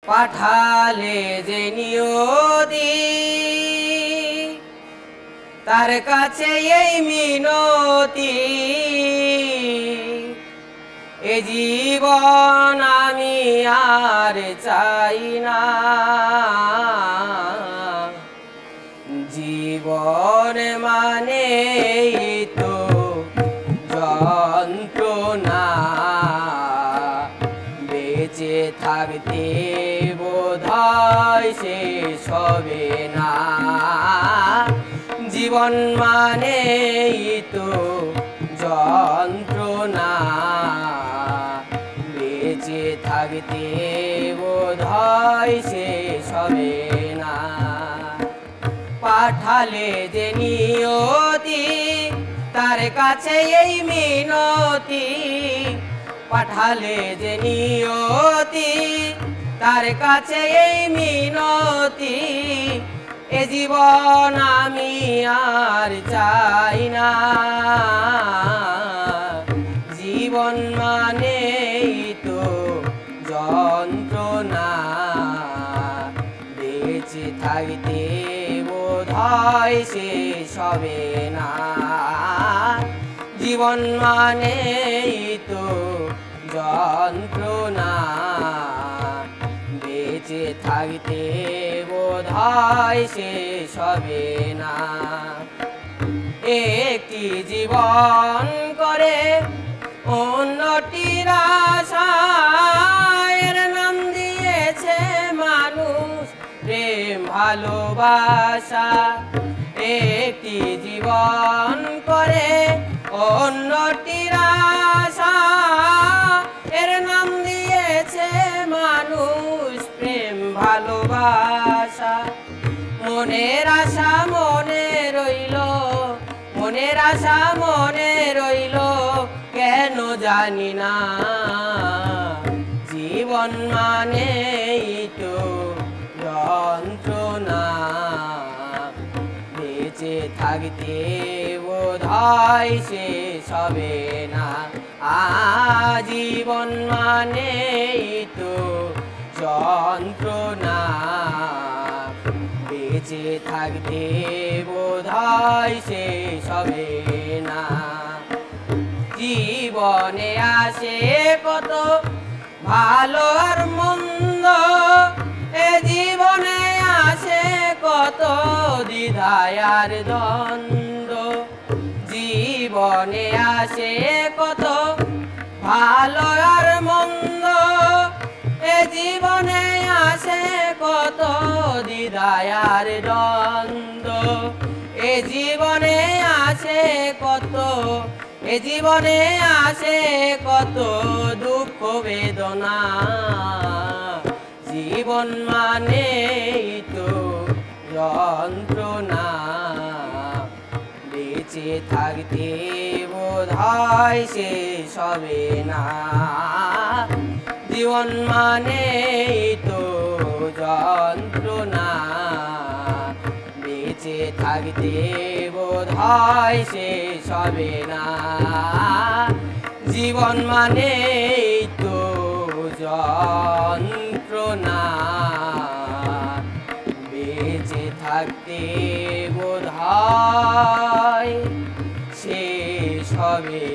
পাঠালে যে নিয়তি তার কাছে এই মিনতি এ জীবন আমি আর চাই না জীবন মানে তো যন্ত্রণা বেঁচে থাকতে বোধহয় শেষ হবে না জীবন মানে তো যন্ত্রণা বেঁচে থাকতে বোধহয় শেষ হবে না পাঠালে যে নিয়তি তার কাছে এই মিনতি পাঠালে যে নিয়তি তার কাছে এই মিনতি এ জীবন আমি আর চাই না জীবন মানে তো যন্ত্রণা বেঁচে থাকতে বোধহয় শেষ হবে না জীবন মানে তো যন্ত্রণা বেঁচে থাকতে বোধহয় শেষ হবে না একটি জীবন করে অন্যটির আশার নাম দিয়েছে মানুষ প্রেম ভালোবাসা একটি জীবন করে অন্যটির আশা এর নাম দিয়েছে মানুষ প্রেম ভালোবাসা মনের আশা মনে রইল মনের আশা মনে রইল কেন জানি না জীবন মানে তো যন্ত্রণা বেঁচে থাকতে বোধহয় শেষ হবে না জীবন মানে তো যন্ত্রণা বেঁচে থাকতে বোধহয় শেষ হবে না জীবনে আসে কত ভালো আর মন্দ এ জীবনে আসে কত দ্বিধায় আর দ্বন্দ্ব জীবনে আসে কত ভালো আর মন্দ এ জীবনে আসে কত দ্বিধায় আর দ্বন্দ্ব এ জীবনে আসে কত এ জীবনে আসে কত দুঃখ বেদনা জীবন মানে তো যন্ত্রণা বেঁচে থাকতে বোধহয় শেষ হবে না জীবন মানে তো যন্ত্রণা বেঁচে থাকতে বোধহয় শেষ হবে না জীবন মানে তো যন্ত্রণা বেঁচে থাকতে বোধহয় শেষ হবে